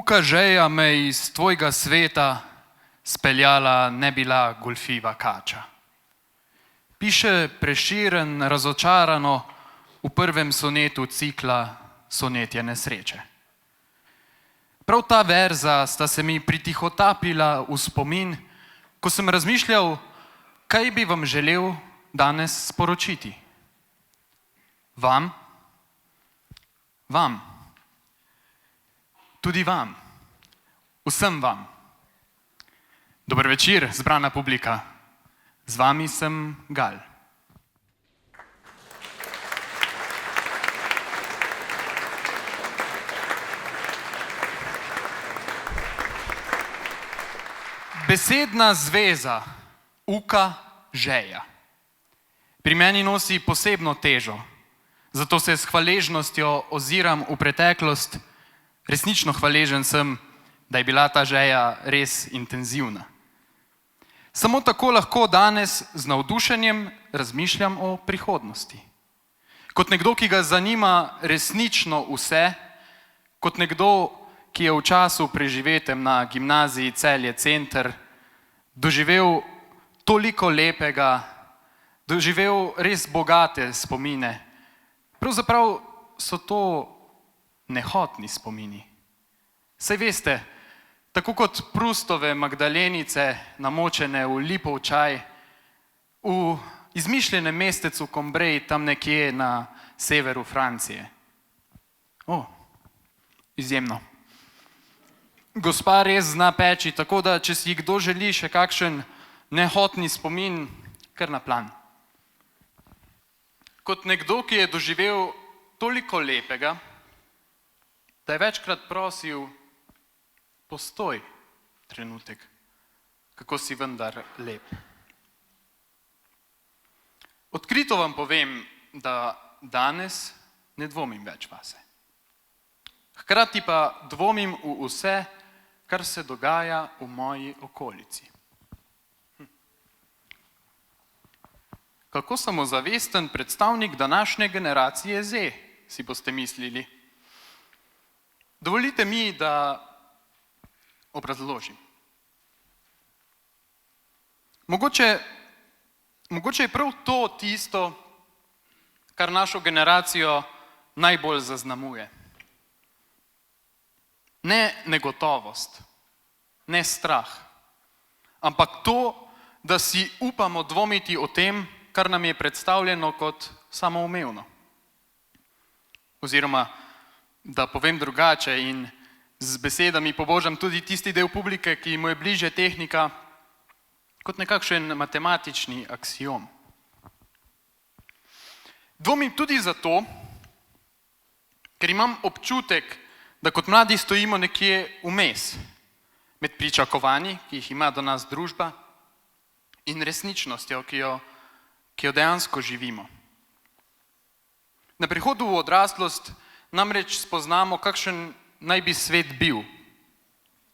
Uka žeja me iz tvojega sveta speljala ne bila golfiva kača. Piše Preširen razočarano v prvem sonetu cikla Sonetje nesreče. Prav ta verza sta se mi pritihotapila v spomin, ko sem razmišljal, kaj bi vam želel danes sporočiti. Vam, tudi vam, vsem vam. Dober večer, zbrana publika. Z vami sem Gal. Besedna zveza uka žeja pri meni nosi posebno težo, zato se s hvaležnostjo oziram v preteklost. Resnično hvaležen sem, da je bila ta žeja res intenzivna. Samo tako lahko danes z navdušenjem razmišljam o prihodnosti. Kot nekdo, ki ga zanima resnično vse, kot nekdo, ki je v času preživetem na gimnaziji Celje Center doživel toliko lepega, doživel res bogate spomine. Pravzaprav so to nehotni spomini. Saj veste, tako kot Proustove Magdalenice, namočene v lipov čaj, v izmišljenem mestecu Cambrai, tam nekje na severu Francije. Izjemno. Gospa res zna peči, tako da če si kdo želi še kakšen nehotni spomin, kar na plan. Kot nekdo, ki je doživel toliko lepega, da je večkrat prosil, postoj trenutek, kako si vendar lep. Odkrito vam povem, da danes ne dvomim več vase. Hkrati pa dvomim v vse, kar se dogaja v moji okolici. Kako samozavesten predstavnik današnje generacije Z, si boste mislili. Dovolite mi, da obrazložim. Mogoče je prav to tisto, kar našo generacijo najbolj zaznamuje. Ne negotovost, ne strah, ampak to, da si upamo dvomiti o tem, kar nam je predstavljeno kot samoumevno. Oziroma, da povem drugače in z besedami pobožam tudi tisti del publike, ki mu je bliže tehnika, kot nekakšen matematični aksiom. Dvomim tudi zato, ker imam občutek, da kot mladi stojimo nekje vmes, med pričakovanji, ki jih ima do nas družba, in resničnostjo, ki jo dejansko živimo. Na prihodu v odraslost namreč spoznamo, kakšen naj bi svet bil,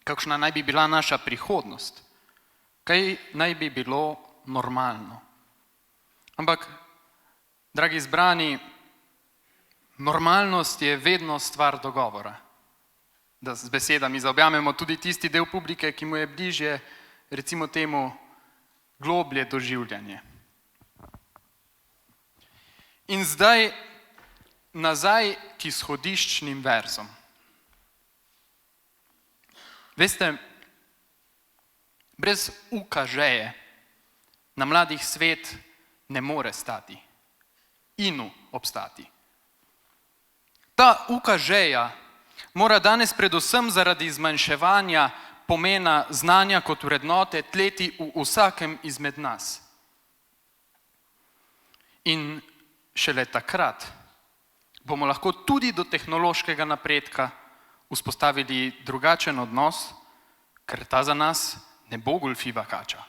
kakšna naj bi bila naša prihodnost, kaj naj bi bilo normalno. Ampak, dragi zbrani, normalnost je vedno stvar dogovora. Da z besedami zaobjamemo tudi tisti del publike, ki mu je bližje, recimo temu, globlje doživljanje. In zdaj nazaj k izhodiščnim verzom. Veste, brez uka žeje na mladih svet ne more stati, inu obstati. Ta uka žeja mora danes predvsem zaradi zmanjševanja pomena znanja kot vrednote tleti v vsakem izmed nas. In šele takrat bomo lahko tudi do tehnološkega napredka vzpostavili drugačen odnos, ker ta za nas ne bo golfiva kača.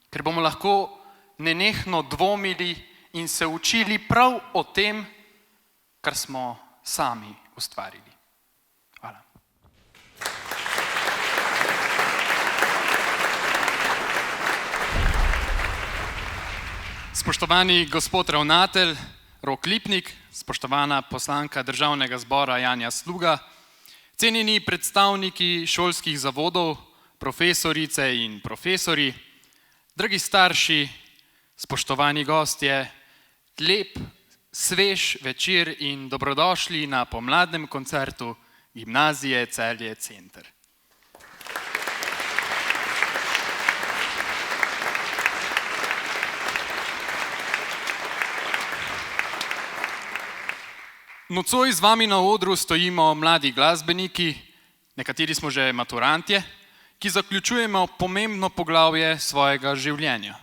Ker bomo lahko nenehno dvomili in se učili prav o tem, kar smo sami ustvarili. Hvala. Spoštovani gospod ravnatelj Rok Lipnik, spoštovana poslanka Državnega zbora Janja Sluga, Cenjeni predstavniki šolskih zavodov, profesorice in profesori, dragi starši, spoštovani gostje, lep, svež večer in dobrodošli na pomladnem koncertu Gimnazije Celje Center. Nocoj z vami na odru stojimo mladi glasbeniki, nekateri smo že maturantje, ki zaključujemo pomembno poglavje svojega življenja.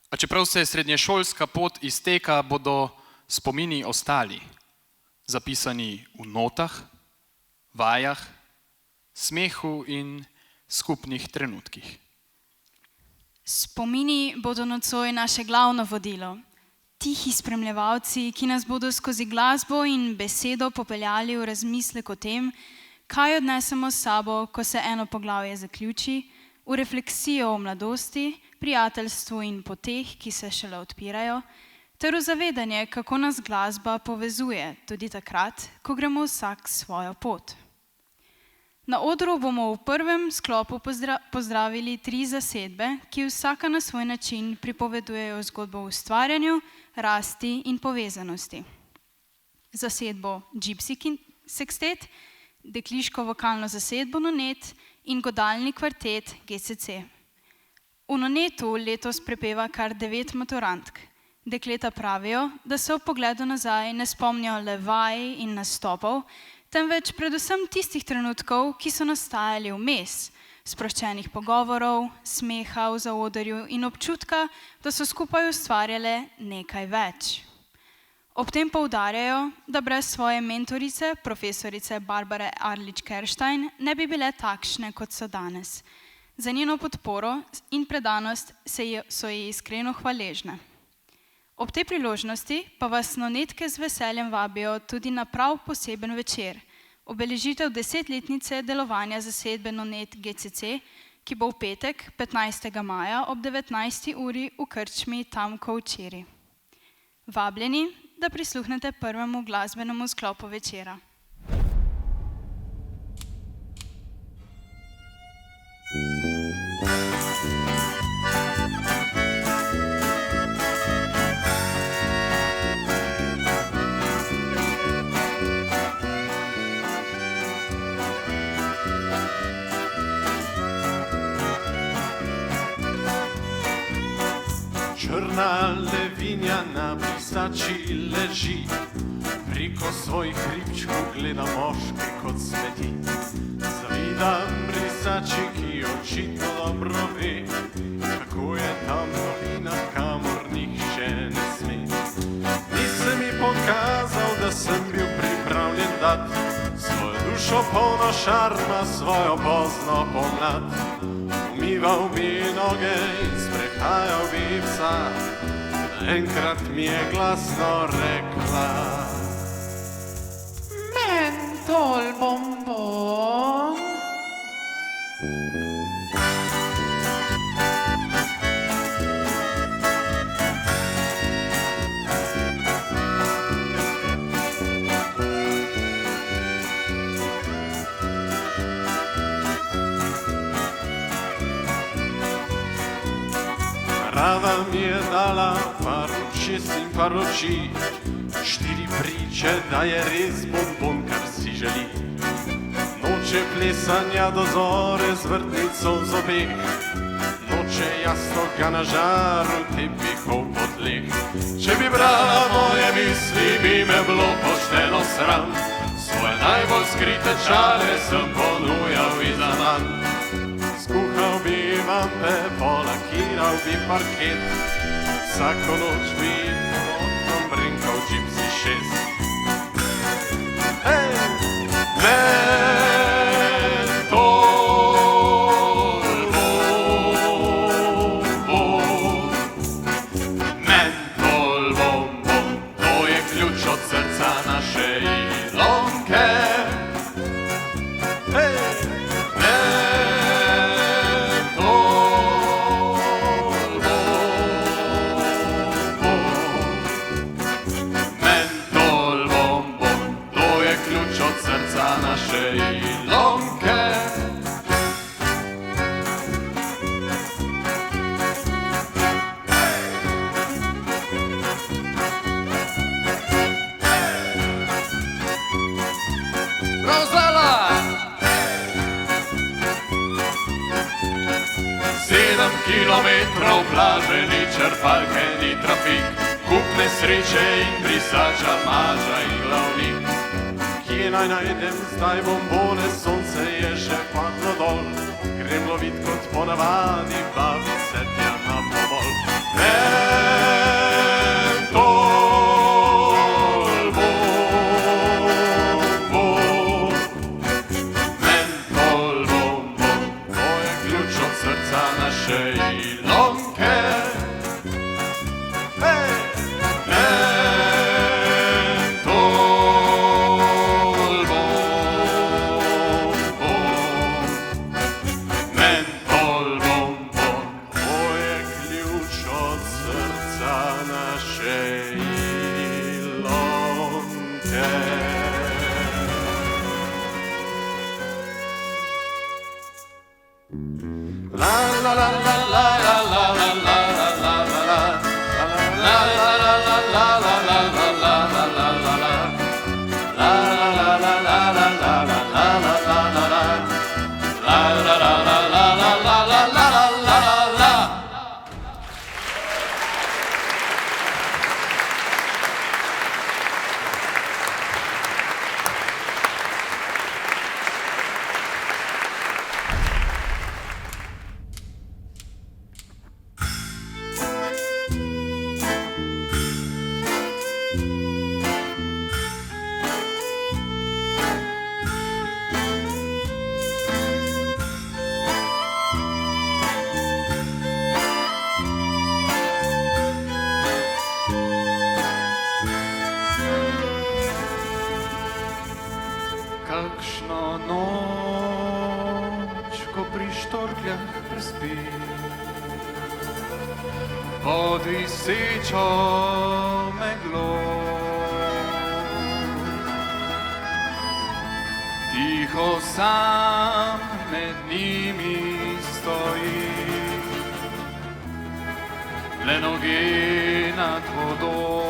A čeprav se srednješolska pot izteka, bodo spomini ostali, zapisani v notah, vajah, smehu in skupnih trenutkih. Spomini bodo nocoj naše glavno vodilo. Tihi spremljevalci, ki nas bodo skozi glasbo in besedo popeljali v razmislek o tem, kaj odnesemo s sabo, ko se eno poglavje zaključi, v refleksijo o mladosti, prijateljstvu in poteh, ki se šele odpirajo, ter v zavedanje, kako nas glasba povezuje tudi takrat, ko gremo vsak svojo pot. Na odru bomo v prvem sklopu pozdravili 3 zasedbe, ki vsaka na svoj način pripovedujejo zgodbo o ustvarjanju, rasti in povezanosti. Zasedbo Gypsy Sextet, dekliško vokalno zasedbo Nonet in godalni kvartet GCC. V Nonetu letos prepeva kar 9 maturantk. Dekleta pravijo, da se ob pogledu nazaj ne spomnijo le vaj in nastopov, temveč predvsem tistih trenutkov, ki so nastajali vmes, sproščenih pogovorov, smeha v zaodrju in občutka, da so skupaj ustvarjale nekaj več. Ob tem poudarjajo, da brez svoje mentorice, profesorice Barbare Arlič-Kerstein, ne bi bile takšne, kot so danes. Za njeno podporo in predanost so ji iskreno hvaležne. Ob tej priložnosti pa vas Nonetke z veseljem vabijo tudi na prav poseben večer, obeležitev 10-letnice delovanja zasedbe Nonet GCC, ki bo v petek, 15. maja ob 19. uri v krčmi Tamkov včeraj. Vabljeni, da prisluhnete prvemu glasbenemu sklopu večera. Črna levinja na brisači leži, preko svojih hribčkov gleda moški kot smeti. Zavidam brisači, ki očitno dobro ve, kako je tam v dolinah, kamor nihče ne sme. Ni se mi pokazal, da sem bil pripravljen dat svojo dušo polno šarma, svojo pozno pomlad. Umival bi noge in sprehajal bi psa, enkrat mi je glasno rekla: mentol bombon. Rada mi je dala par ušes in par oči, 4 priče, da je res bonbon, kar si želi. Noče plesanja do zore z vrtnico v zobeh, noče jasnoga na žaru tepihov po tleh. Če bi brala moje misli, bi me bilo pošteno sram, svoje najbolj skrite čare sem ponujal iza manj. Skuhal bi vampe, polakiral bi parket, vsako noč bi ponotom brinkal Gypsy 6. Hej! Mentol bombon, to je ključ od srca naše Ilonke. Hej! 7 kilometrov plaže, ni črpalke, ni trafik, kup nesreče in brisača, maža in glavnik. Kje naj najdem zdaj bombone, sonce je že padlo dol, grem lovit kot ponavadi, babi se tja na pomol. Mentol bombon, mentol bombon, to je ključ od srca naše Ilonke. Kakšno noč, ko pri štorkljah prespi, pod visečo meglo, tiho sam med njimi stoji, le noge nad vodou.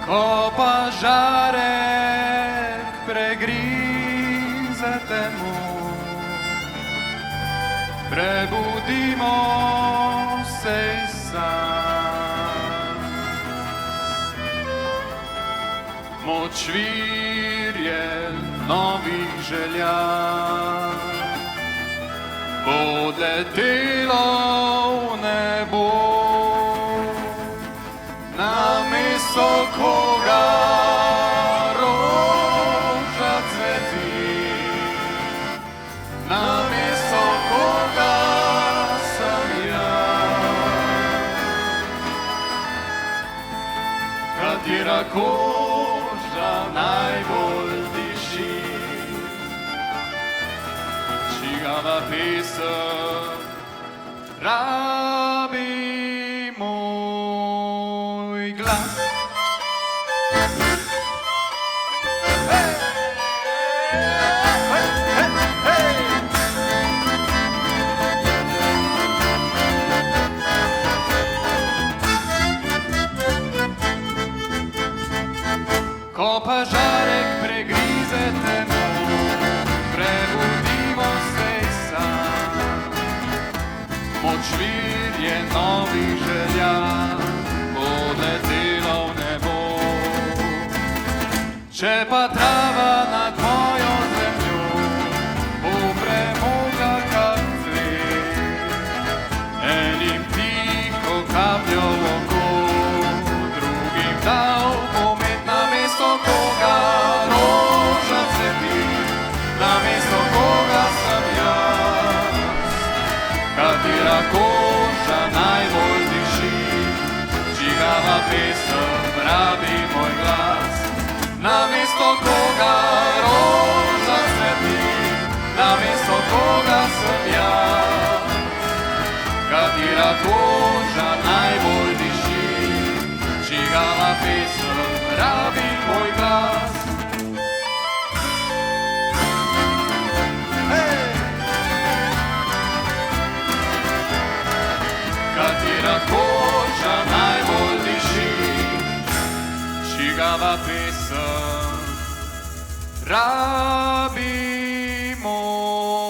Ko pa žarek pregrize temo, prebudimo se sam. Močvirje novih želja bo letelo v nebo. Namesto koga roža cveti, namesto koga sem jaz. Katera koža najbolj diši, čigava pesem rabi moj glas. Ko pa žarek pregrize temo, prebudimo se sam. Močvirje novih želja bo letelo v nebo. Če pa trava nad mojo zemljo bo premogla kak cvet, enim tiho kapljo v oko, drugim dal pomet. Namesto koga roža cveti, namesto koga sem jaz. Katera koža najbolj diši, čigava pesem rabi moj glas. Namesto koga roža cveti, namesto koga sem jaz. Katera koža najbolj diši, čigava pesem rabi moj glas. Katera koža najbolj diši, čigava pesem rabi moj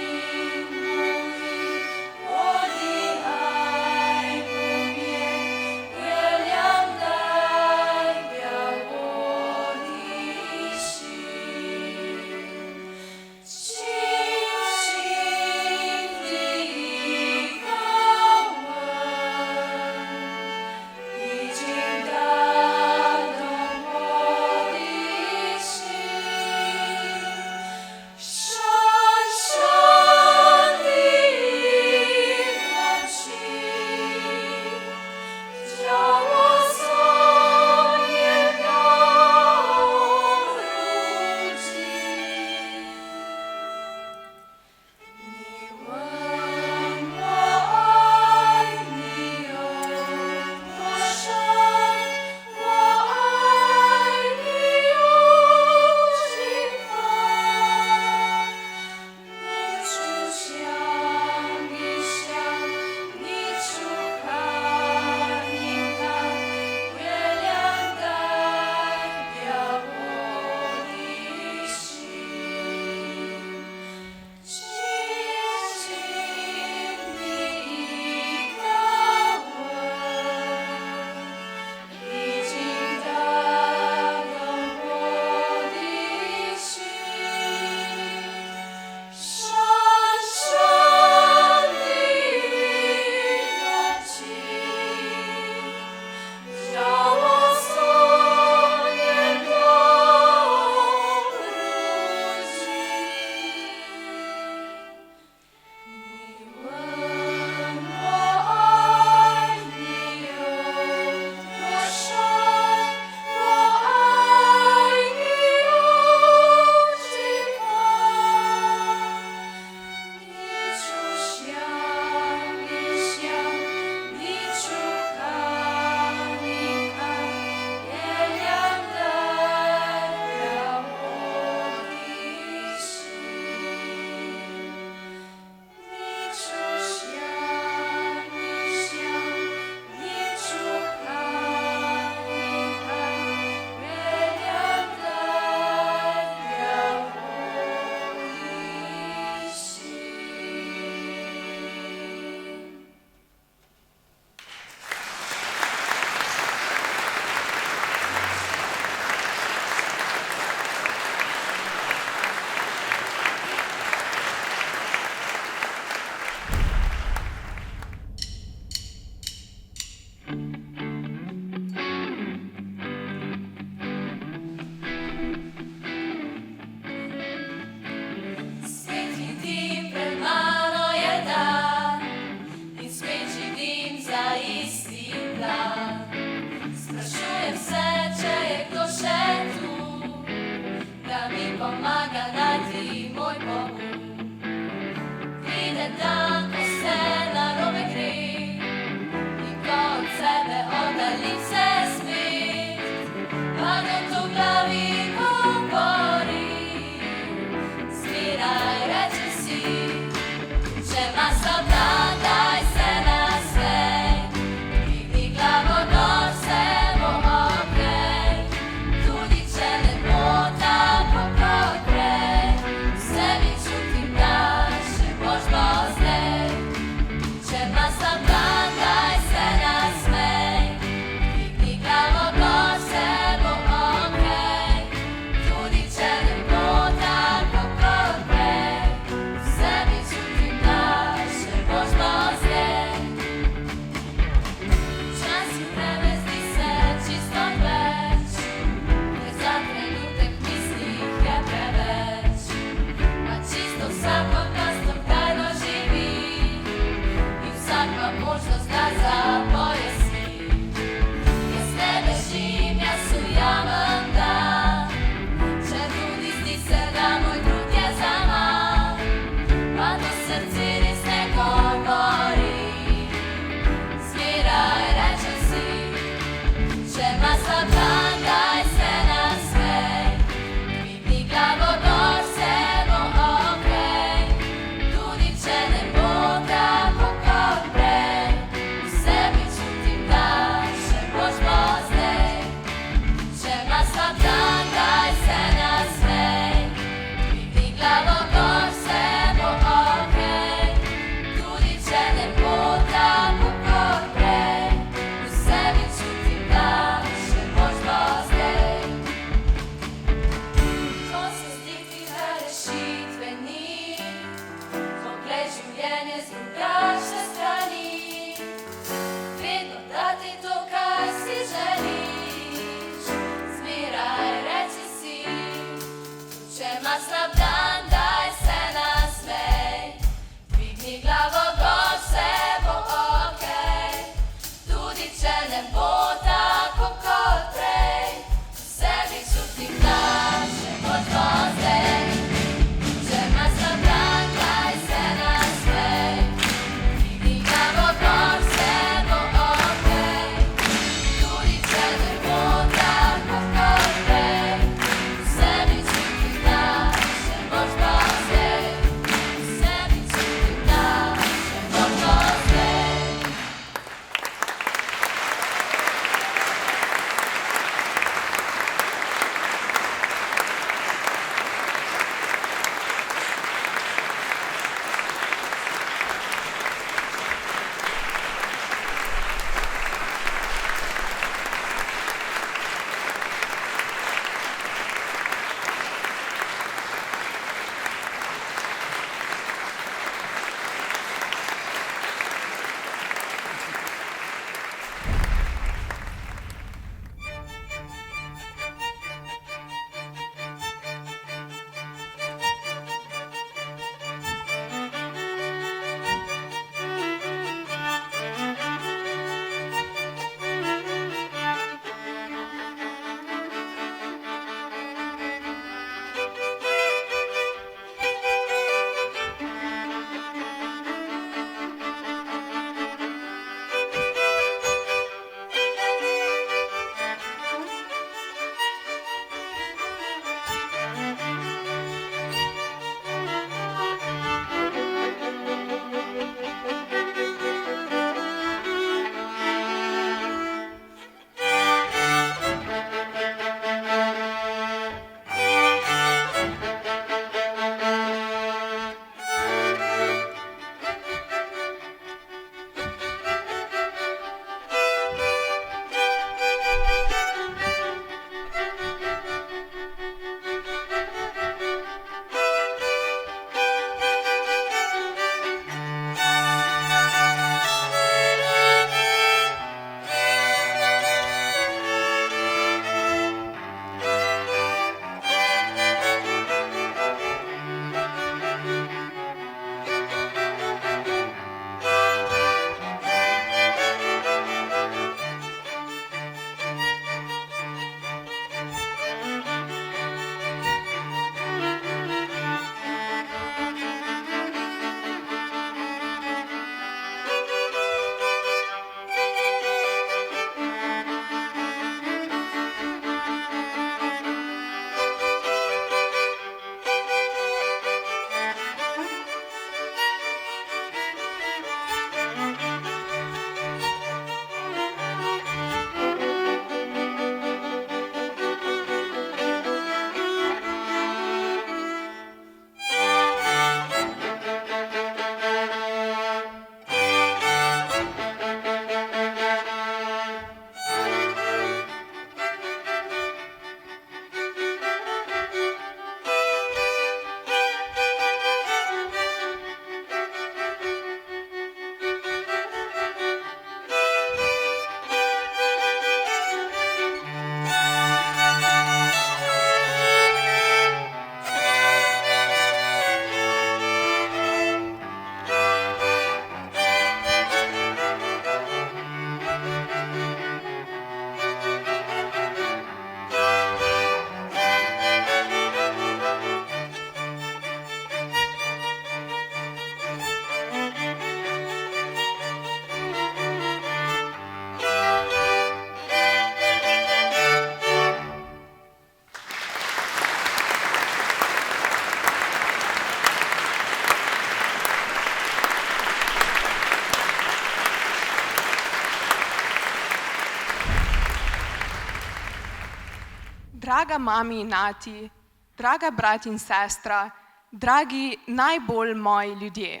Draga mami in ati, draga brat in sestra, dragi najbolj moji ljudje.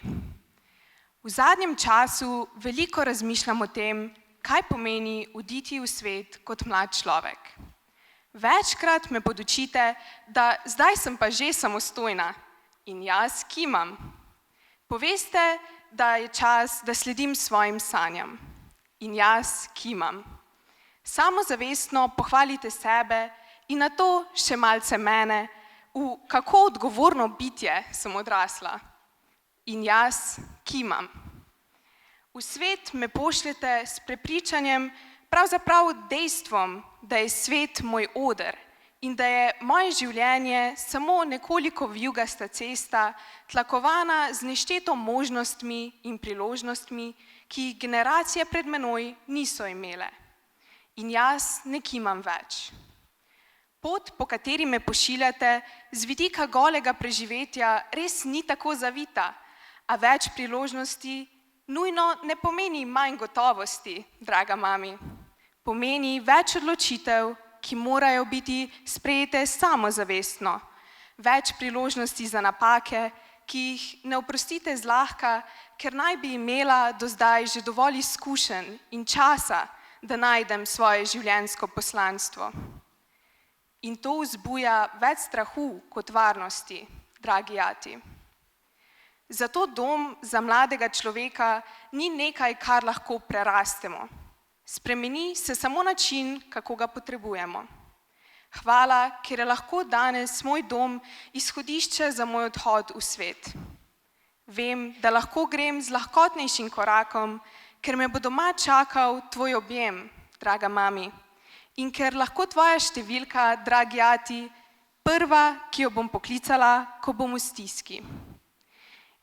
V zadnjem času veliko razmišljam o tem, kaj pomeni oditi v svet kot mlad človek. Večkrat me podučite, da zdaj sem pa že samostojna in jaz kimam. Poveste, da je čas, da sledim svojim sanjam in jaz kimam. Samozavestno pohvalite sebe in na to še malce mene, v kako odgovorno bitje sem odrasla. In jaz kimam. V svet me pošljete s prepričanjem, pravzaprav dejstvom, da je svet moj oder in da je moje življenje samo nekoliko vijugasta cesta, tlakovana z nešteto možnostmi in priložnostmi, ki jih generacije pred menoj niso imele. In jaz ne kimam več. Pot, po kateri me pošiljate, z vidika golega preživetja res ni tako zavita, a več priložnosti nujno ne pomeni manj gotovosti, draga mami. Pomeni več odločitev, ki morajo biti sprejete samozavestno, več priložnosti za napake, ki jih ne oprostite zlahka, ker naj bi imela do zdaj že dovolj izkušenj in časa, da najdem svoje življenjsko poslanstvo. In to vzbuja več strahu kot varnosti, dragi ati. Zato dom za mladega človeka ni nekaj, kar lahko prerastemo. Spremeni se samo način, kako ga potrebujemo. Hvala, ker je lahko danes moj dom izhodišče za moj odhod v svet. Vem, da lahko grem z lahkotnejšim korakom, ker me bo doma čakal tvoj objem, draga mami, in ker lahko tvoja številka, dragi ati, prva, ki jo bom poklicala, ko bom v stiski.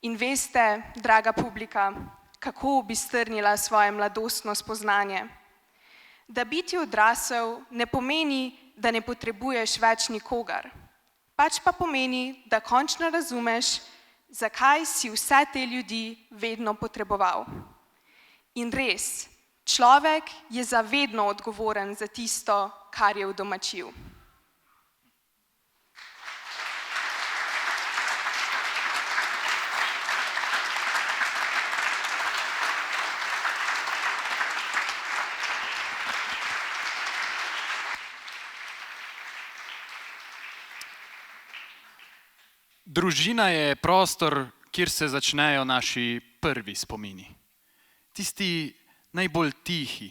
In veste, draga publika, kako bi strnila svoje mladostno spoznanje. Da biti odrasel ne pomeni, da ne potrebuješ več nikogar, pač pa pomeni, da končno razumeš, zakaj si vse te ljudi vedno potreboval. In res, človek je zavedno odgovoren za tisto, kar je udomačil. Družina je prostor, kjer se začnejo naši prvi spomini. Tisti najbolj tihi,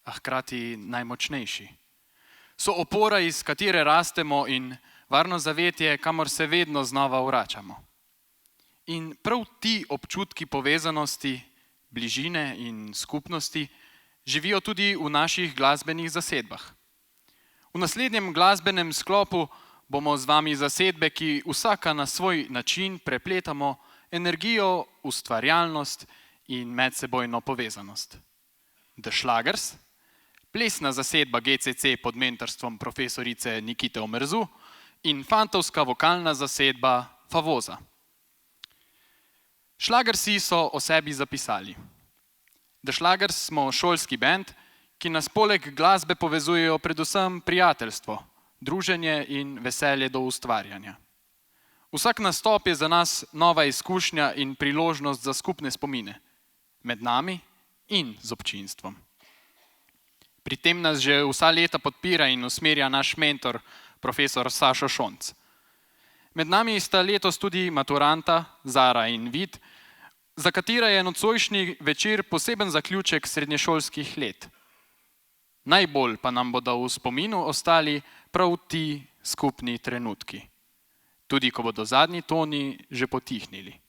a hkrati najmočnejši. So opora, iz katere rastemo, in varno zavetje, kamor se vedno znova vračamo. In prav ti občutki povezanosti, bližine in skupnosti živijo tudi v naših glasbenih zasedbah. V naslednjem glasbenem sklopu bomo z vami zasedbe, ki vsaka na svoj način prepletamo energijo, ustvarjalnost in medsebojno povezanost. The Schlagers, plesna zasedba GCC pod mentorstvom profesorice Nikite Omerzu in fantovska vokalna zasedba Favoza. Schlagersi so o sebi zapisali. The Schlagers smo šolski bend, ki nas poleg glasbe povezujejo predvsem prijateljstvo, druženje in veselje do ustvarjanja. Vsak nastop je za nas nova izkušnja in priložnost za skupne spomine, med nami in z občinstvom. Pri tem nas že vsa leta podpira in usmerja naš mentor, profesor Sašo Šonc. Med nami sta letos tudi maturanta Zara in Vid, za katera je nocojšnji večer poseben zaključek srednješolskih let. Najbolj pa nam bodo v spominu ostali prav ti skupni trenutki, tudi ko bodo zadnji toni že potihnili.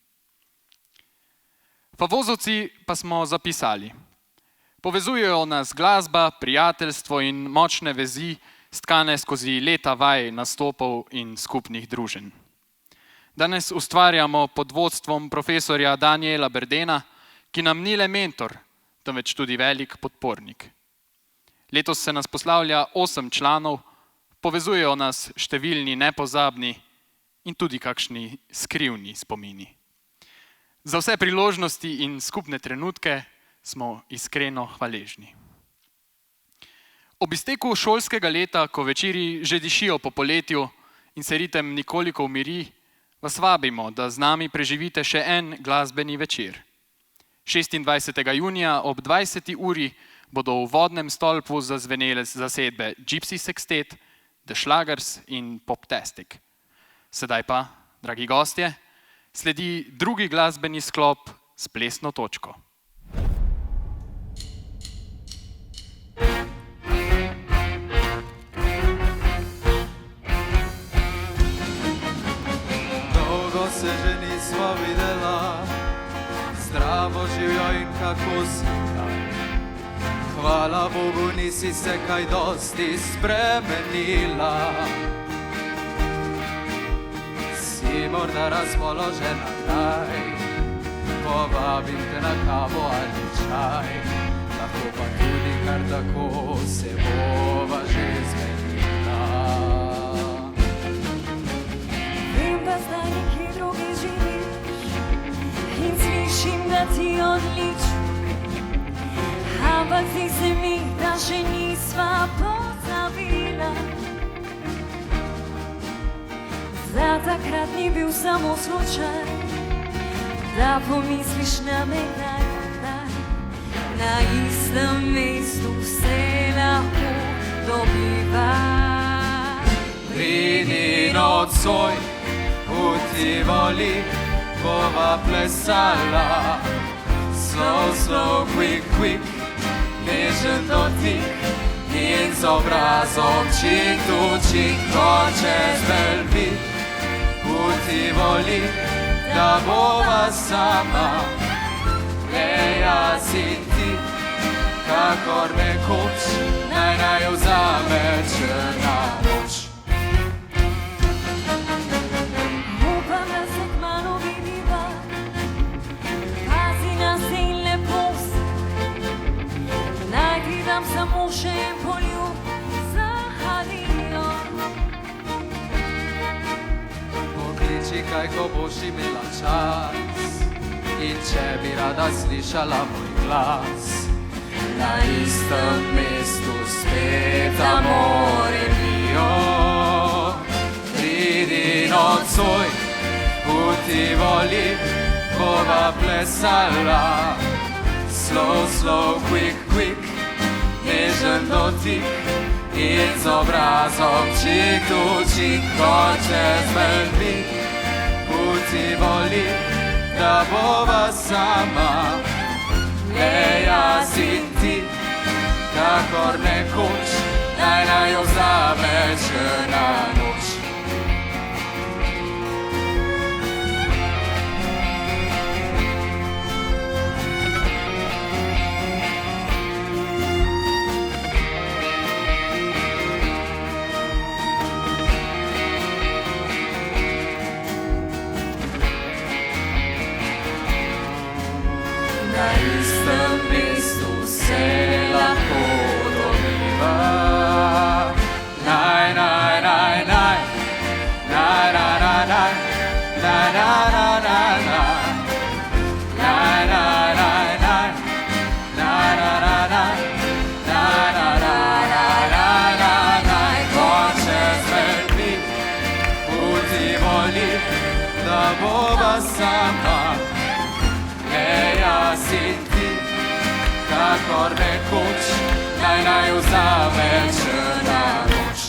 Favozovci pa smo zapisali. Povezujejo nas glasba, prijateljstvo in močne vezi, stkane skozi leta vaj, nastopov in skupnih druženj. Danes ustvarjamo pod vodstvom profesorja Daniela Berdena, ki nam ni le mentor, temveč tudi velik podpornik. Letos se nas poslavlja 8 članov, povezujejo nas številni nepozabni in tudi kakšni skrivni spomini. Za vse priložnosti in skupne trenutke smo iskreno hvaležni. Ob izteku šolskega leta, ko večeri že dišijo po poletju in se ritem nekoliko umiri, vas vabimo, da z nami preživite še en glasbeni večer. 26. junija ob 20. uri bodo v vodnem stolpu zazvenele zasedbe Gypsy Sextet, The Schlagers in Poptastic. Sedaj pa, dragi gostje, sledi drugi glasbeni sklop s plesno točko. Dolgo se že nismo videla, zdravo živijo in kako si kaj. Hvala Bogu, nisi se kaj dosti spremenila. Si morda razpoložena kdaj, povabim te na kavo ali čaj. Lahko pa tudi kar tako se bova že zmenila. Vem, da zdaj nekje drugi živiš in slišim, da ti odlično. Ampak zdi se mi, da še nisva pozabila. Za takrat ni bil samo slučaj, da pomisliš na me kdaj. Na istem mestu se lahko dobiva. Pridi nocoj v Tivoli, bova plesala. Slow, slow, quick, quick, nežen dotik in z obrazom čik tu čik, ko čez Belvik v Tivoli, da bova sama. Le jaz in ti, kakor nekoč, naj vzame črna noč. Upam, da se kmalu vidiva, pazi na se in lepo si. Naj ti dam samo še en poljub za adijo. Pokliči kaj, ko boš imela čas, in če bi rada slišala moj glas. Na istem mestu spet amore mio. Pridi nocoj v Tivoli, bova plesala. Slow, slow, quick, quick, nežen dotik in z obrazom čik tu čik, ko čez Belvik v Tivoli, da bova sama. Le jaz in ti, kakor nekoč, naj vzame črna noč. Na istem mestu se lahko dobiva. Naj, naj, naj, naj, naj, naj, naj, naj, naj, naj, naj, naj. Naj, naj, naj, naj, naj, naj, naj, naj, naj, naj, naj, naj, naj, naj. Ko čez Belvik v Tivoli, da bova sama. Le jaz in ti, kakor nekoč, naj vzame črna noč.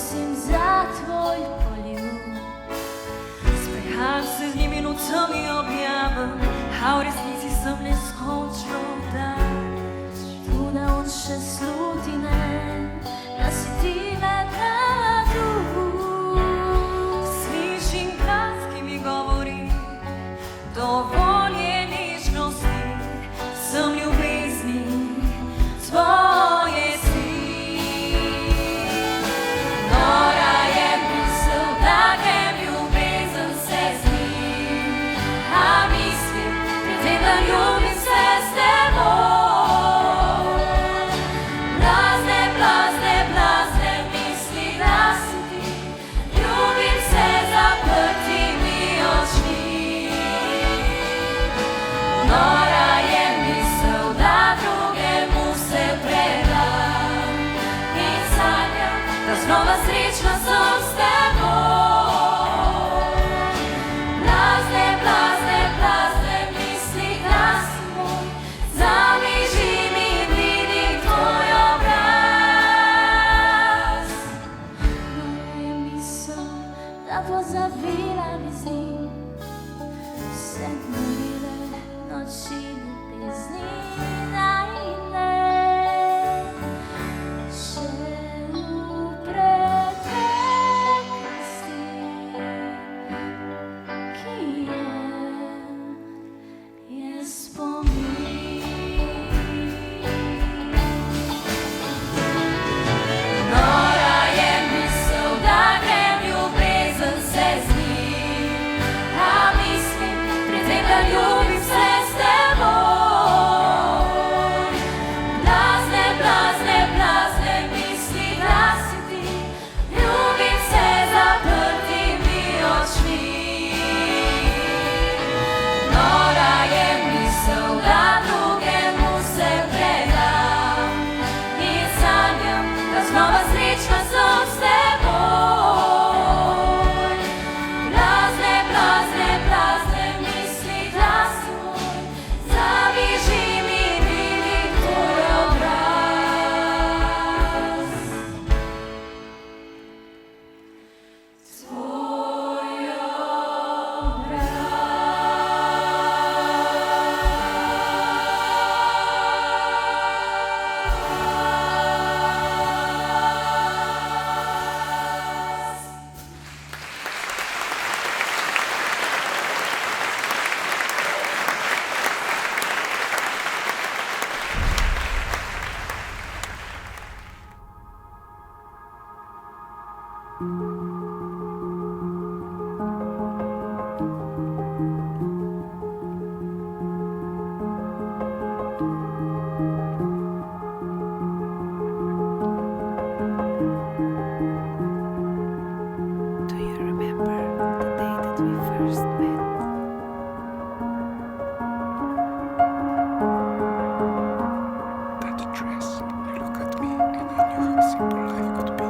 prosim za tvoj poljub. Sprehajam se z njimi nocami objamem, a v resnici sem neskončno daleč. Toda on še sluti ne, da si ti med nama tu. Slišim glas, ki mi govori, dovolj je nežnosti, sem ljubezni tvoje si. Nora je misel, da grem ljubezen se zdi, a mislim, pri tem, da ljubim se s teboj. Blazne, blazne, blazne misli, da si ti, ljubim se zaprtimi očmi. Nora je misel, da drugemu se predam in sanjam, da znova srečna sem s teboj. Blazne, blazne, blazne misli, glas moj, zamiži mi in vidim tvoj obraz. Nora je misel, da pozabila bi z njim vse dneve, noči ljubezni, da in ne. Še v preteklosti, ki je spomin. Nora je misel, da grem ljubezen se zdi, a mislim, pri tem, da ljubim se s teboj. Blazne, blazne, blazne misli, da si ti, ljubim se zaprtimi očmi. Nora je misel, da drugemu se predam in sanjam, da znova srečna sem s teboj. Blazne, blazne, blazne misli, glas moj, zaviži mi in vidim tvoj obraz. Tvoj obraz. Do you remember the day that we first met? That dress, you look at me and I knew how simple life could be.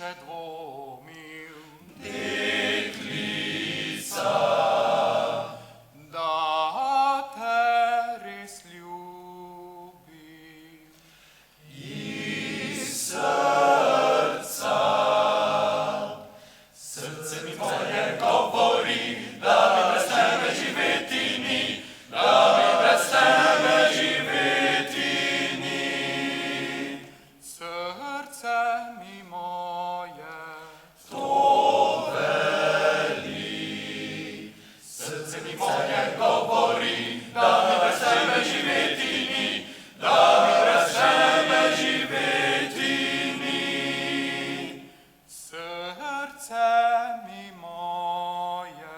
še dvomil. Da te res ljubim. Srce mi moje. Srce mi moje.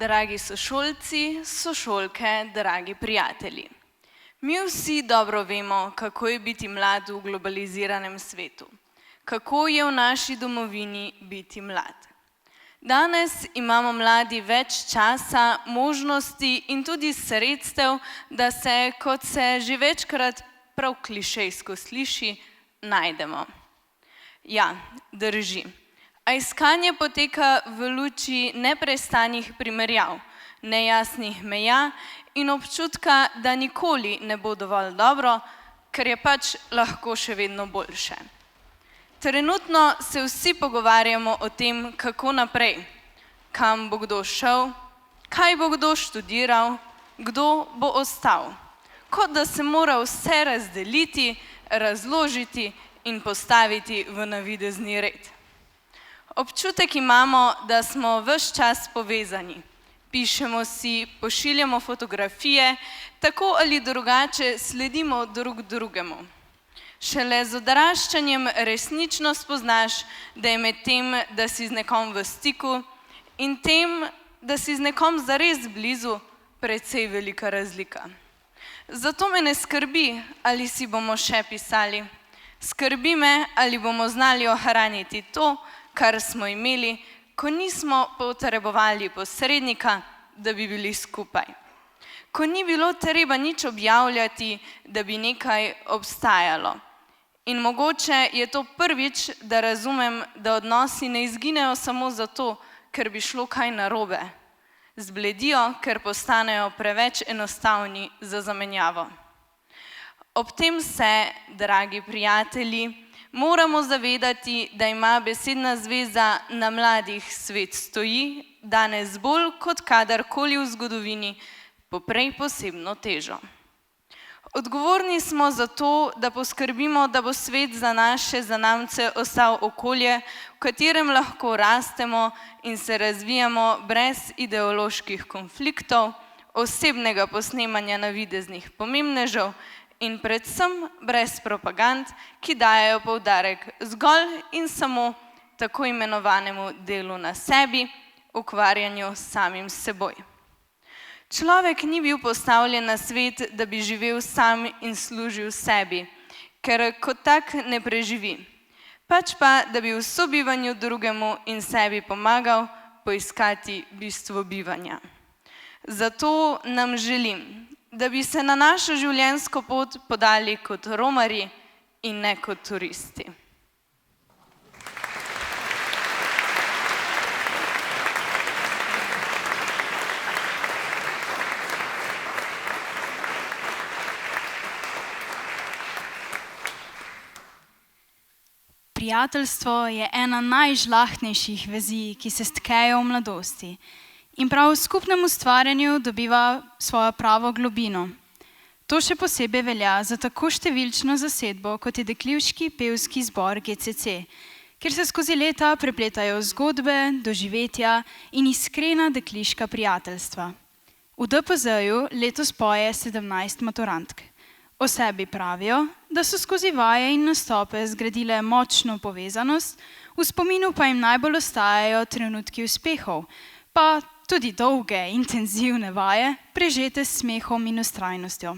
Dragi sošolci, sošolke, dragi prijatelji. Mi vsi dobro vemo, kako je biti mlad v globaliziranem svetu. Kako je v naši domovini biti mlad. Danes imamo mladi več časa, možnosti in tudi sredstev, da se, kot se že večkrat prav klišejsko sliši, najdemo. Ja, drži. A iskanje poteka v luči neprestanih primerjav, nejasnih meja in občutka, da nikoli ne bo dovolj dobro, ker je pač lahko še vedno boljše. Trenutno se vsi pogovarjamo o tem, kako naprej. kam bo kdo šel, kaj bo kdo študiral, kdo bo ostal. Kot da se mora vse razdeliti, razložiti in postaviti v navidezni red. Občutek imamo, da smo ves čas povezani. Pišemo si, pošiljamo fotografije, tako ali drugače sledimo drug drugemu. Šele z odraščanjem resnično spoznaš, da je med tem, da si z nekom v stiku in tem, da si z nekom zares blizu, precej velika razlika. Zato me ne skrbi, ali si bomo še pisali. Skrbi me, ali bomo znali ohraniti to, kar smo imeli, ko nismo potrebovali posrednika, da bi bili skupaj. Ko ni bilo treba nič objavljati, da bi nekaj obstajalo. In mogoče je to prvič, da razumem, da odnosi ne izginejo samo zato, ker bi šlo kaj narobe. Zbledijo, ker postanejo preveč enostavni za zamenjavo. Ob tem se, dragi prijatelji, moramo zavedati, da ima besedna zveza na mladih svet stoji, danes bolj kot kadarkoli v zgodovini, poprej posebno težo. Odgovorni smo za to, da poskrbimo, da bo svet za naše zanamce ostal okolje, v katerem lahko rastemo in se razvijamo brez ideoloških konfliktov, osebnega posnemanja navideznih pomembnežev in predvsem brez propagand, ki dajejo poudarek zgolj in samo tako imenovanemu delu na sebi, ukvarjanju s samim seboj. Človek ni bil postavljen na svet, da bi živel sam in služil sebi, ker kot tak ne preživi. Pač pa, da bi v sobivanju drugemu in sebi pomagal poiskati bistvo bivanja. Zato nam želim, da bi se na našo življenjsko pot podali kot romarji in ne kot turisti. Prijateljstvo je ena najžlahtnejših vezi, ki se stkejo v mladosti in prav v skupnem ustvarjanju dobiva svojo pravo globino. To še posebej velja za tako številčno zasedbo, kot je Dekliški pevski zbor GCC, kjer se skozi leta prepletajo zgodbe, doživetja in iskrena dekliška prijateljstva. V DPZ-ju letos poje 17 maturantk. O sebi pravijo, da so skozi vaje in nastope zgradile močno povezanost, v spominu pa jim najbolj ostajajo trenutki uspehov, pa tudi dolge, intenzivne vaje, prežete s smehom in vztrajnostjo.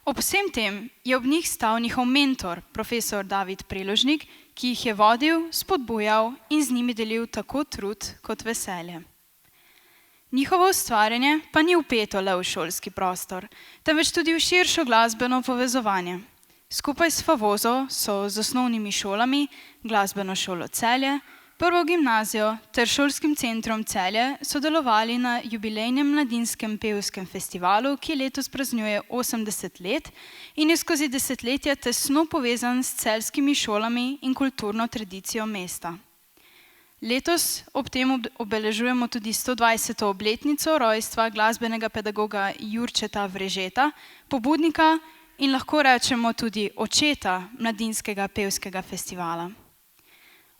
Ob vsem tem je ob njih stal njihov mentor, profesor David Preložnik, ki jih je vodil, spodbujal in z njimi delil tako trud kot veselje. Njihovo ustvarjanje pa ni vpeto le v šolski prostor, temveč tudi v širšo glasbeno povezovanje. Skupaj s Favozo so z osnovnimi šolami, Glasbeno šolo Celje, Prvo gimnazijo ter Šolskim centrom Celje sodelovali na jubilejnem mladinskem pevskem festivalu, ki letos praznuje 80 let in je skozi desetletja tesno povezan s celjskimi šolami in kulturno tradicijo mesta. Letos ob tem obeležujemo tudi 120. obletnico rojstva glasbenega pedagoga Jurčeta Vrežeta, pobudnika in lahko rečemo tudi očeta mladinskega pevskega festivala.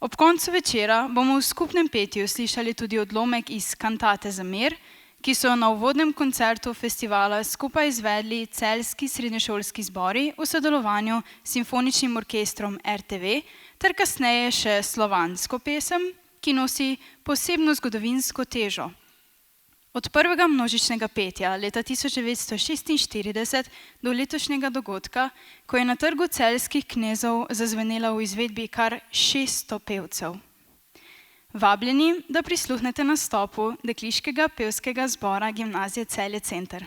Ob koncu večera bomo v skupnem petju slišali tudi odlomek iz Kantate za mir, ki so na uvodnem koncertu festivala skupaj izvedli celjski srednješolski zbori v sodelovanju s simfoničnim orkestrom RTV ter kasneje še slovansko pesem, ki nosi posebno zgodovinsko težo. Od prvega množičnega petja leta 1946 do letošnjega dogodka, ko je na trgu celjskih knezov zazvenela v izvedbi kar 600 pevcev. Vabljeni, da prisluhnete nastopu Dekliškega pevskega zbora Gimnazije Celje Center.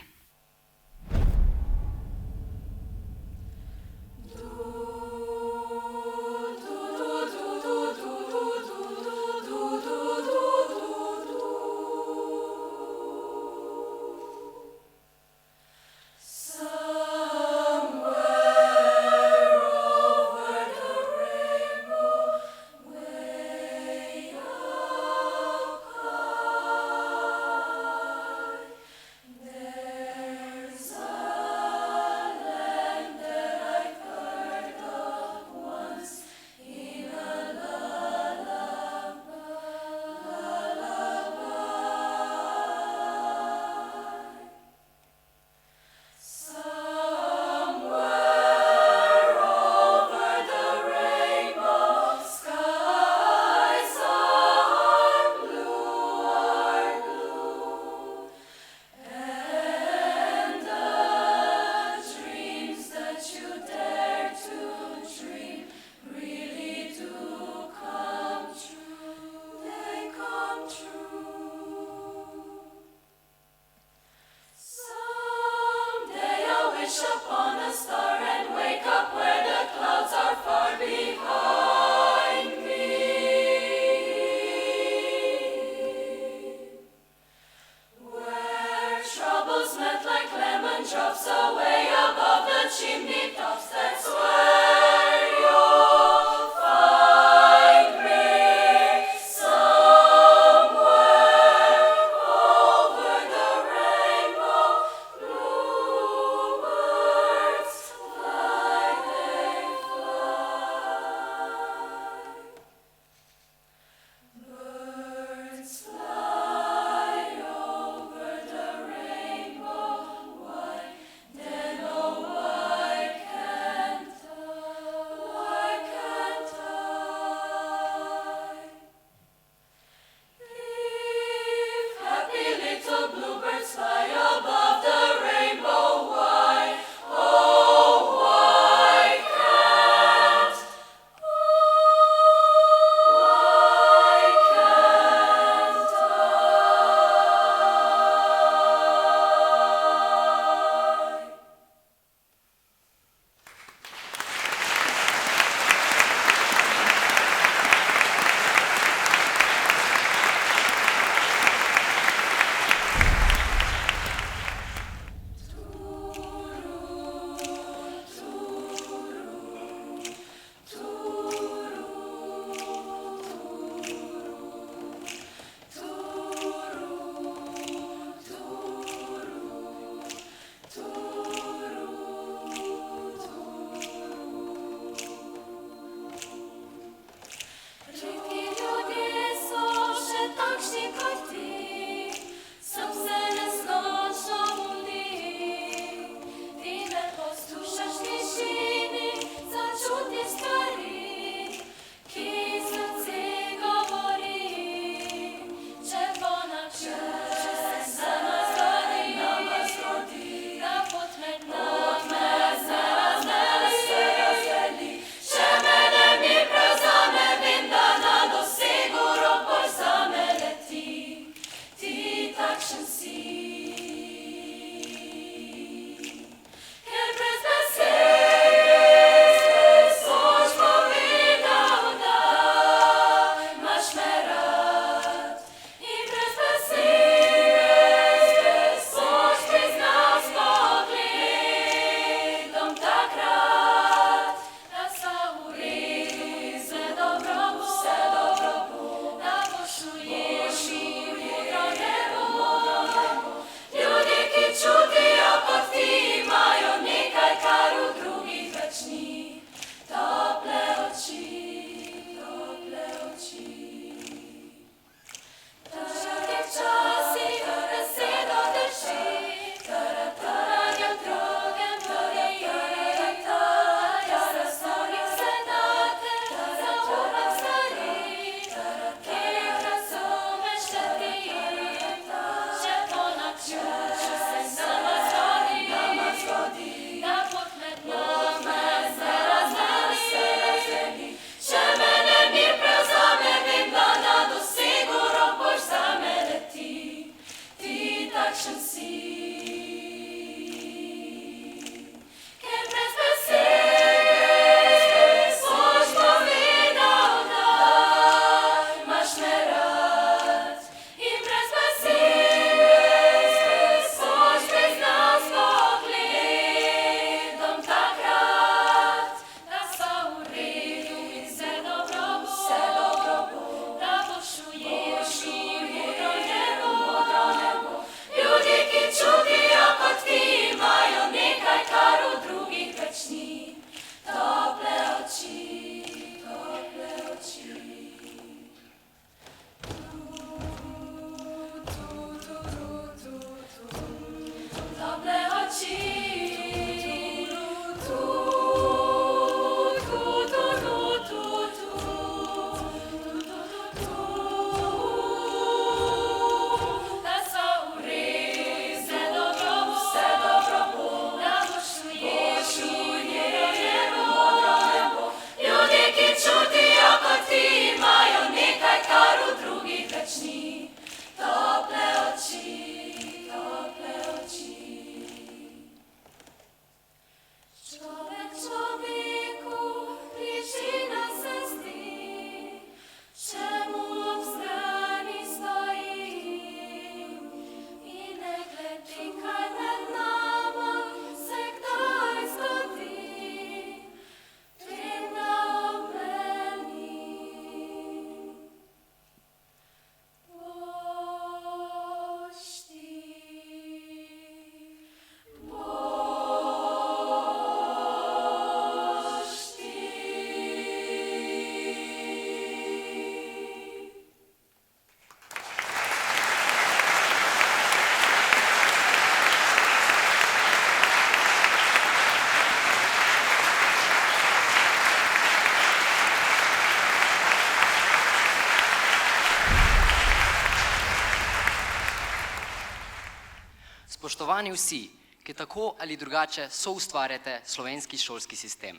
Then, oh, why Spoštovani vsi, ki tako ali drugače soustvarjate slovenski šolski sistem.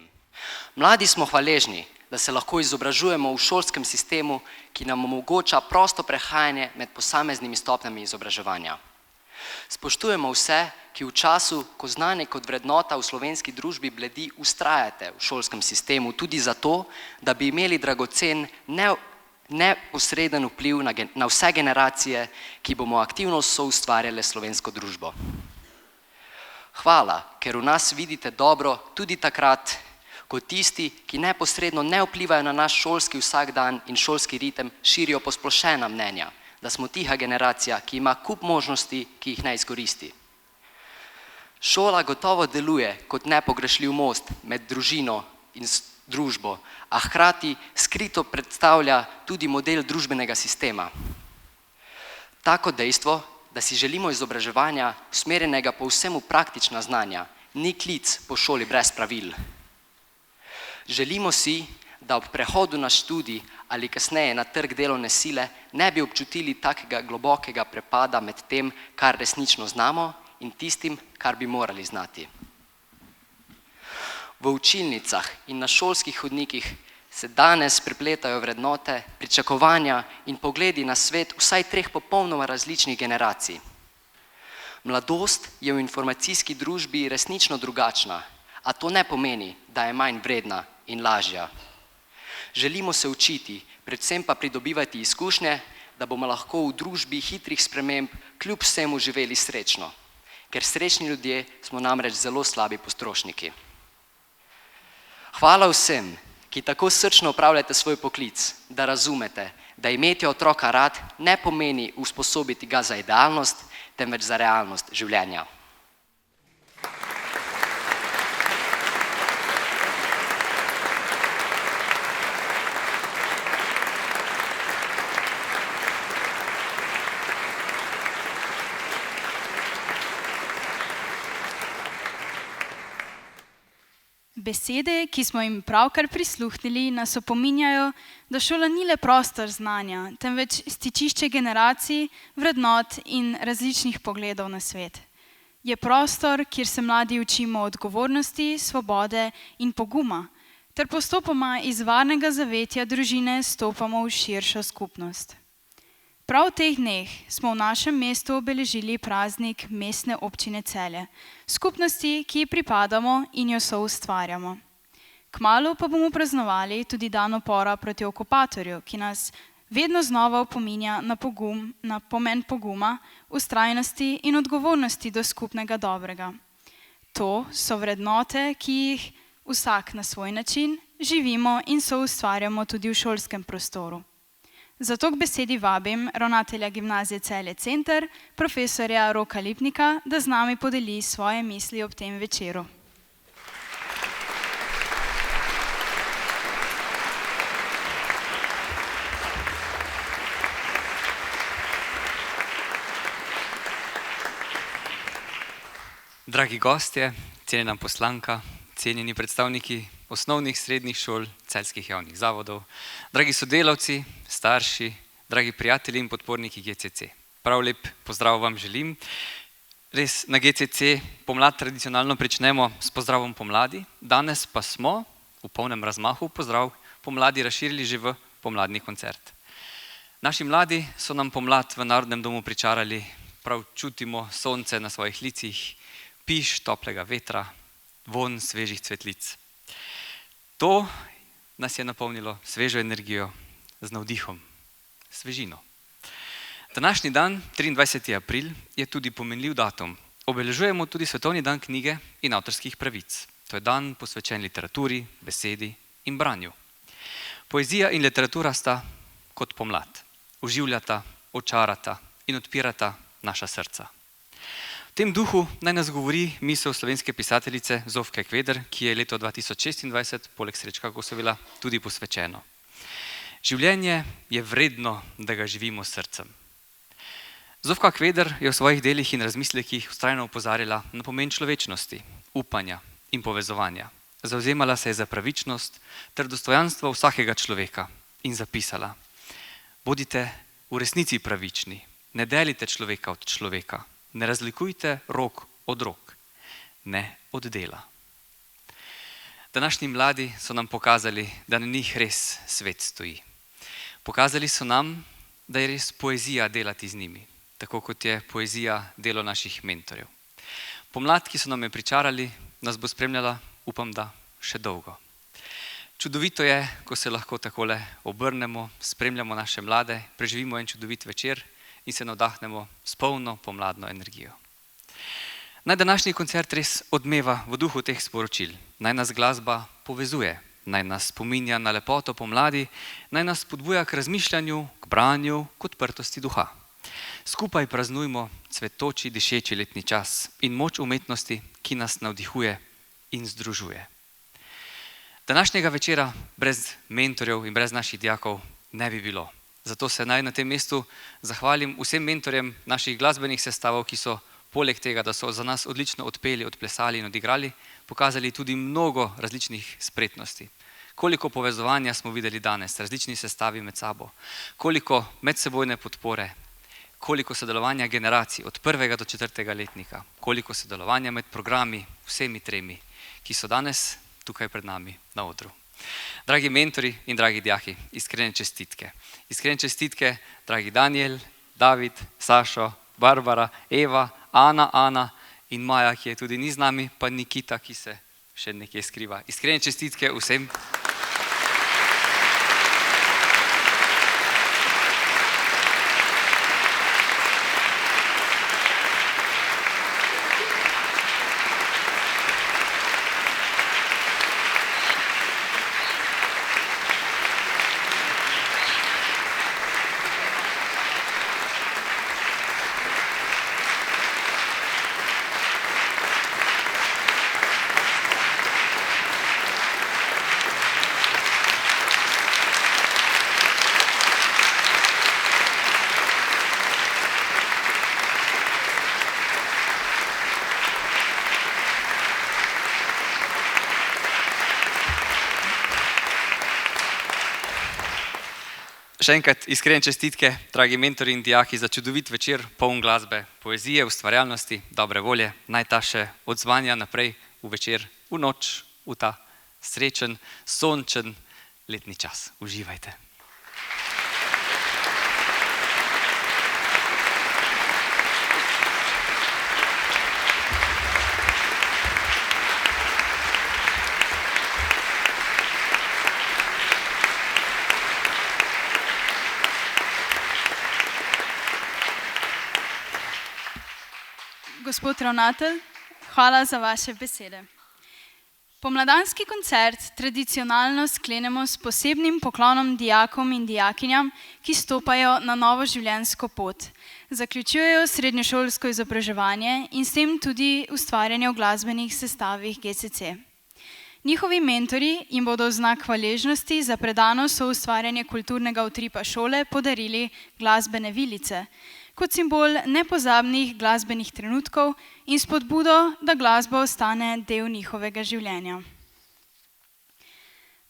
Mladi smo hvaležni, da se lahko izobražujemo v šolskem sistemu, ki nam omogoča prosto prehajanje med posameznimi stopnjami izobraževanja. Spoštujemo vse, ki v času, ko znanje kot vrednota v slovenski družbi bledi, vztrajate v šolskem sistemu tudi zato, da bi imeli dragocen neposreden vpliv na vse generacije, ki bomo aktivno soustvarjale slovensko družbo. Hvala, ker v nas vidite dobro tudi takrat, ko tisti, ki neposredno ne vplivajo na naš šolski vsakdan in šolski ritem, širijo posplošena mnenja, da smo tiha generacija, ki ima kup možnosti, ki jih ne izkoristi. Šola gotovo deluje kot nepogrešljiv most med družino in družbo, a hkrati skrito predstavlja tudi model družbenega sistema. Tako dejstvo, da si želimo izobraževanja usmerjenega povsem v praktična znanja, ni klic po šoli brez pravil. Želimo si, da ob prehodu na študij ali kasneje na trg delovne sile ne bi občutili takega globokega prepada med tem, kar resnično znamo, in tistim, kar bi morali znati. V učilnicah in na šolskih hodnikih se danes prepletajo vrednote, pričakovanja in pogledi na svet vsaj 3 popolnoma različnih generacij. Mladost je v informacijski družbi resnično drugačna, a to ne pomeni, da je manj vredna in lažja. Želimo se učiti, predvsem pa pridobivati izkušnje, da bomo lahko v družbi hitrih sprememb kljub vsemu živeli srečno, ker srečni ljudje smo namreč zelo slabi potrošniki. Hvala vsem, ki tako srčno opravljate svoj poklic, da razumete, da imeti otroka rad ne pomeni usposobiti ga za idealnost, temveč za realnost življenja. Besede, ki smo jim pravkar prisluhnili, nas opominjajo, da šola ni le prostor znanja, temveč stičišče generacij, vrednot in različnih pogledov na svet. Je prostor, kjer se mladi učimo odgovornosti, svobode in poguma, ter postopoma iz varnega zavetja družine stopamo v širšo skupnost. Prav v teh dneh smo v našem mestu obeležili praznik Mestne občine Celje, skupnosti, ki ji pripadamo in jo soustvarjamo. Kmalu pa bomo praznovali tudi dan upora proti okupatorju, ki nas vedno znova opominja na pomen poguma, vztrajnosti in odgovornosti do skupnega dobrega. To so vrednote, ki jih vsak na svoj način živimo in soustvarjamo tudi v šolskem prostoru. Zato k besedi vabim ravnatelja gimnazije Celje Center, profesorja Roka Lipnika, da z nami podeli svoje misli ob tem večeru. Dragi gostje, cenjena poslanka, cenjeni predstavniki osnovnih, srednjih šol, celjskih javnih zavodov, dragi sodelavci, starši, dragi prijatelji in podporniki GCC. Prav lep pozdrav vam želim. Res na GCC pomlad tradicionalno pričnemo s pozdravom pomladi, danes pa smo v polnem razmahu pozdrav pomladi razširili že v pomladni koncert. Naši mladi so nam pomlad v Narodnem domu pričarali, prav čutimo sonce na svojih licih, piš toplega vetra, vonj svežih cvetlic. To nas je napolnilo svežo energijo z navdihom, svežino. Današnji dan, 23. april, je tudi pomenljiv datum. Obeležujemo tudi Svetovni dan knjige in avtorskih pravic. To je dan posvečen literaturi, besedi in branju. Poezija in literatura sta kot pomlad. Oživljata, očarata in odpirata naša srca. V tem duhu naj nas govori misel slovenske pisateljice Zofke Kveder, ki je leto 2026, poleg Srečka Kosovila, tudi posvečeno. Življenje je vredno, da ga živimo s srcem. Zofka Kveder je v svojih delih in razmislekih vztrajno opozarjala na pomen človečnosti, upanja in povezovanja. Zavzemala se je za pravičnost ter dostojanstvo vsakega človeka in zapisala: bodite v resnici pravični, ne delite človeka od človeka, Ne razlikujte rok od rok, ne od dela. Današnji mladi so nam pokazali, da na njih res svet stoji. Pokazali so nam, da je res poezija delati z njimi, tako kot je poezija delo naših mentorjev. Pomlad, ki so nam je pričarali, nas bo spremljala, upam, da še dolgo. Čudovito je, ko se lahko takole obrnemo, spremljamo naše mlade, preživimo en čudovit večer in se navdahnemo s polno pomladno energijo. Naj današnji koncert res odmeva v duhu teh sporočil. Naj nas glasba povezuje, naj nas spominja na lepoto pomladi, naj nas spodbuja k razmišljanju, k branju, k odprtosti duha. Skupaj praznujmo cvetoči, dišeči letni čas in moč umetnosti, ki nas navdihuje in združuje. Današnjega večera brez mentorjev in brez naših dijakov ne bi bilo. Zato se naj na tem mestu zahvalim vsem mentorjem naših glasbenih sestavov, ki so poleg tega, da so za nas odlično odpeli, odplesali in odigrali, pokazali tudi mnogo različnih spretnosti. Koliko povezovanja smo videli danes, različni sestavi med sabo, koliko medsebojne podpore, koliko sodelovanja generacij od 1. do 4. letnika, koliko sodelovanja med programi, vsemi tremi, ki so danes tukaj pred nami na odru. Dragi mentori in dragi dijaki, iskrene čestitke. Iskrene čestitke, dragi Daniel, David, Sašo, Barbara, Eva, Ana in Maja, ki je tudi ni z nami, pa Nikita, ki se še nekje skriva. Iskrene čestitke vsem. Še enkrat iskrene čestitke, dragi mentori in dijaki, za čudovit večer, poln glasbe, poezije, ustvarjalnosti, dobre volje. Naj ta še odzvanja naprej v večer, v noč, v ta srečen, sončen letni čas. Uživajte. Gospod ravnatelj, hvala za vaše besede. Pomladanski koncert tradicionalno sklenemo s posebnim poklonom dijakom in dijakinjam, ki stopajo na novo življenjsko pot. Zaključujejo srednješolsko izobraževanje in s tem tudi ustvarjanje v glasbenih sestavih GCC. Njihovi mentori jim bodo v znak hvaležnosti za predano soustvarjanje kulturnega utripa šole podarili glasbene vilice, kot simbol nepozabnih glasbenih trenutkov in spodbudo, da glasba ostane del njihovega življenja.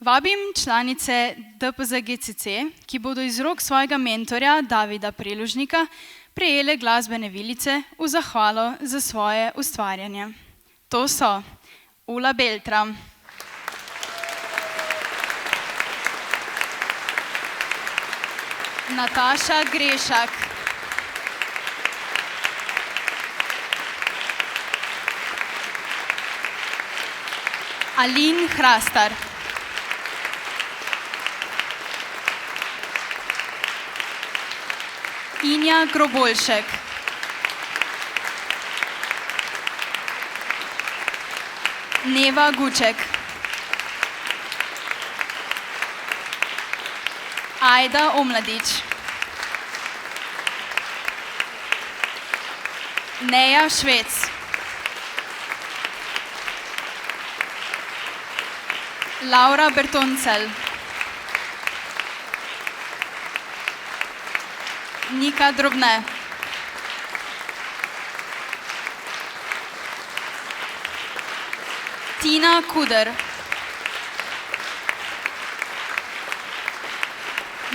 Vabim članice DPZ GCC, ki bodo iz rok svojega mentorja Davida Prelužnika prejele glasbene vilice v zahvalo za svoje ustvarjanje. To so Ula Beltram, Nataša Grešak, Alin Hrastar, Inja Grobolšek, Neva Guček, Ajda Omladič, Neja Švec, Laura Bertoncel, Nika Drobne, Tina Kuder,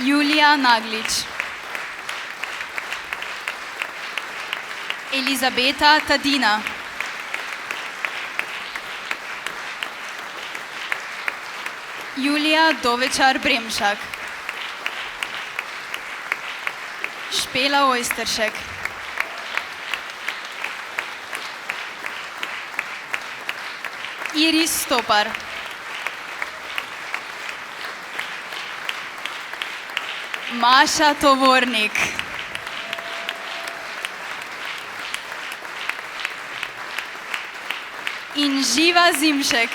Julija Naglič, Elizabeta Tadina, Julija Dovečar Bremšak, Špela Ojsteršek, Iris Stopar, Maša Tovornik, in Živa Zimšek.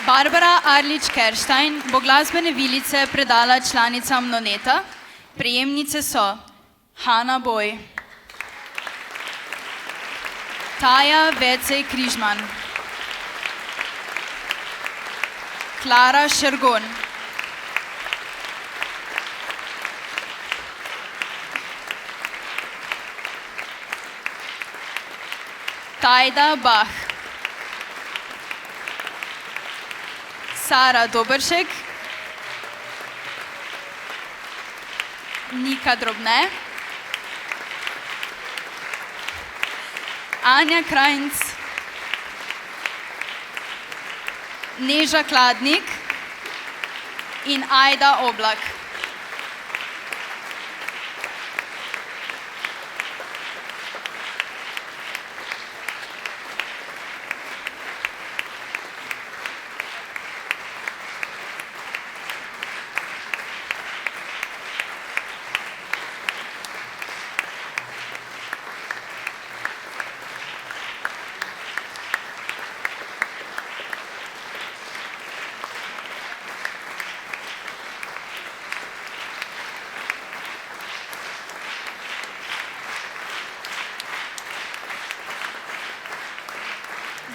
Barbara Arlič-Kerštajn bo glasbene vilice predala članicam Noneta. Prejemnice so Hanna Boj, Taja Vecej Križman, Klara Šergon, Tajda Bah, Sara Dobršek, Nika Drobne, Anja Krajnc, Neža Kladnik in Ajda Oblak.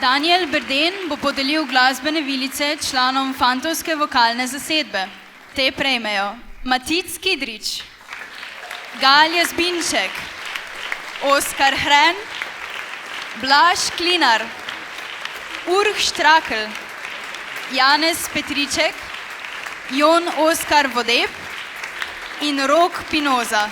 Daniel Berden bo podelil glasbene vilice članom fantovske vokalne zasedbe. Te prejmejo Matic Kidrič, Galja Zbinšek, Oskar Hren, Blaž Klinar, Urh Štrakl, Janez Petriček, Jon Oskar Vodeb in Rok Pinoza.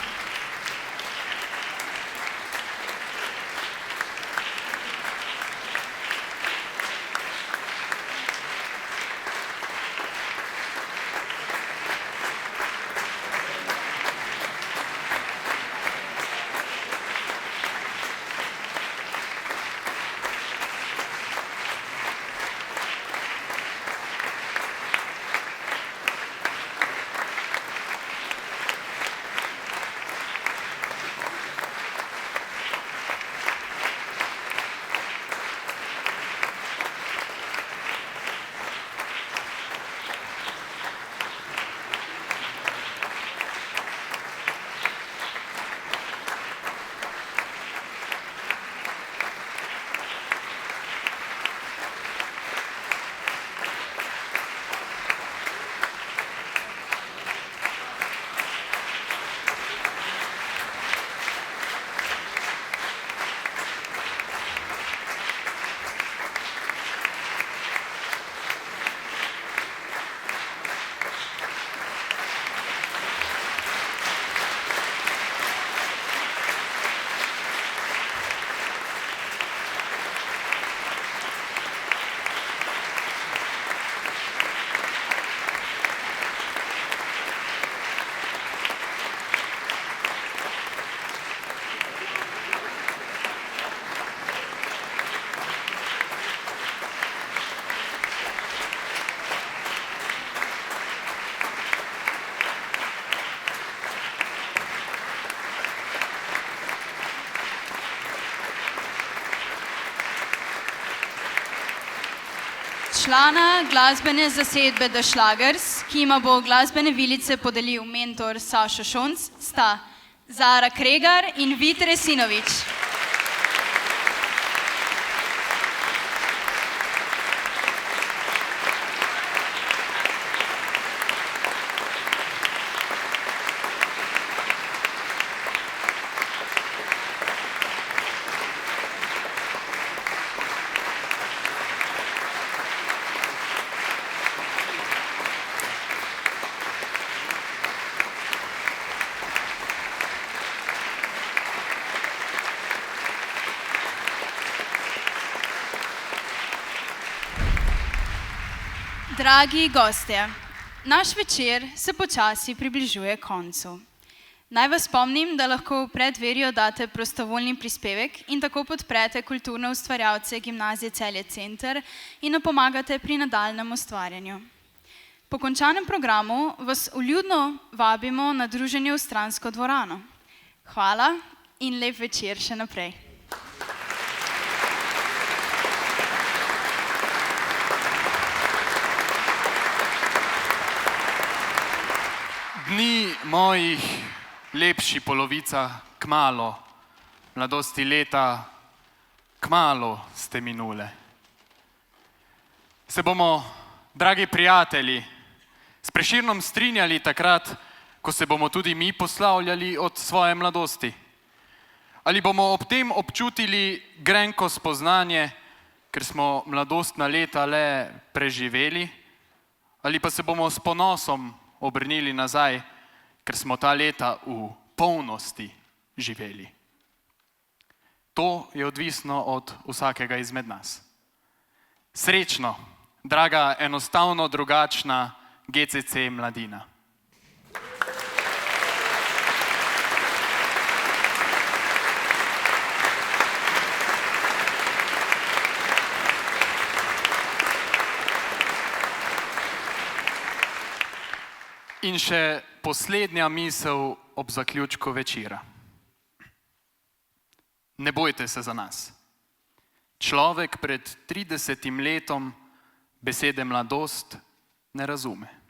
Člana glasbene zasedbe The Schlagers, ki ima bo glasbene vilice podelil mentor Sašo Šonc, sta Zara Kregar in Vid Resinovič. Dragi gostje, naš večer se počasi približuje koncu. Naj vas spomnim, da lahko v predverju date prostovoljni prispevek in tako podprete kulturne ustvarjalce Gimnazije Celje Center in nam pomagate pri nadaljnjem ustvarjanju. Po končanem programu vas vljudno vabimo na druženje v stransko dvorano. Hvala in lep večer še naprej. Dni mojih lepši polovica kmalu, mladosti leta kmalu ste minule. Se bomo, dragi prijatelji, s Prešernom strinjali takrat, ko se bomo tudi mi poslavljali od svoje mladosti? Ali bomo ob tem občutili grenko spoznanje, ker smo mladostna leta le preživeli? Ali pa se bomo s ponosom obrnili nazaj, ker smo ta leta v polnosti živeli? To je odvisno od vsakega izmed nas. Srečno, draga enostavno drugačna GCC mladina. In še poslednja misel ob zaključku večera. Ne bojte se za nas. Človek pred 30 letom besede mladost ne razume.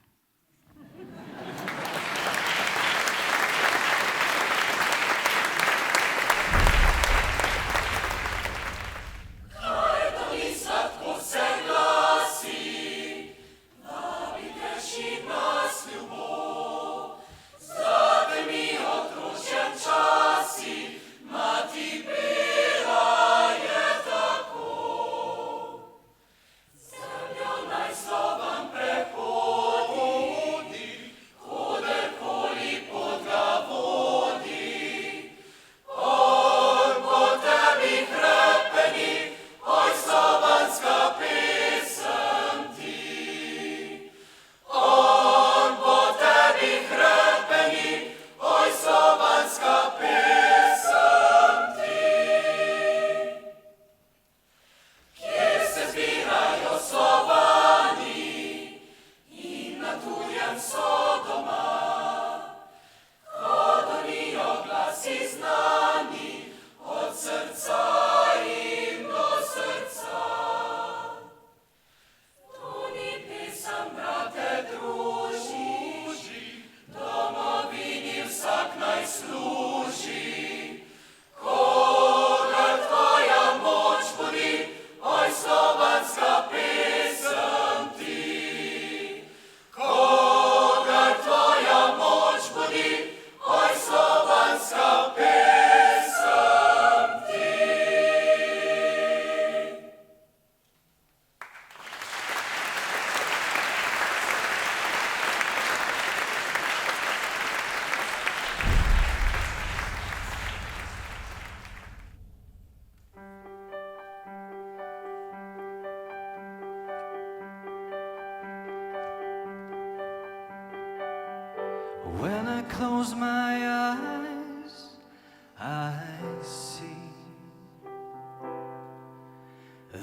When I close my eyes, I see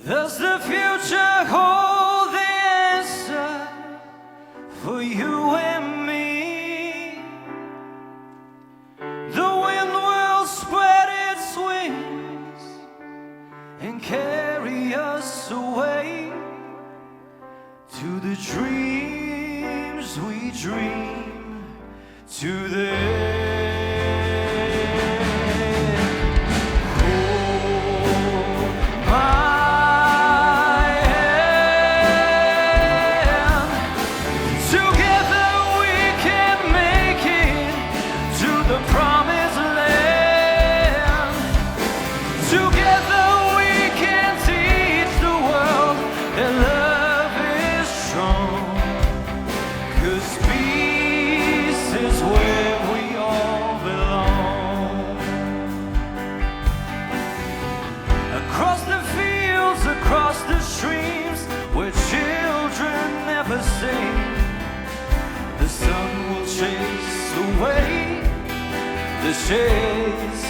does the future hold the answer for you and me? The wind will spread its wings and carry us away to the dreams we dream. To the hold my hand. Together we can make it to the promised land. Together we can teach the world that love is strong. 'Cause peace is where we all chase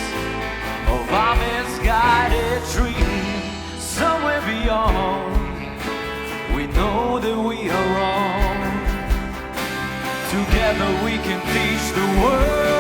of our misguided dream somewhere beyond. We know that we are wrong. Together we can teach the world.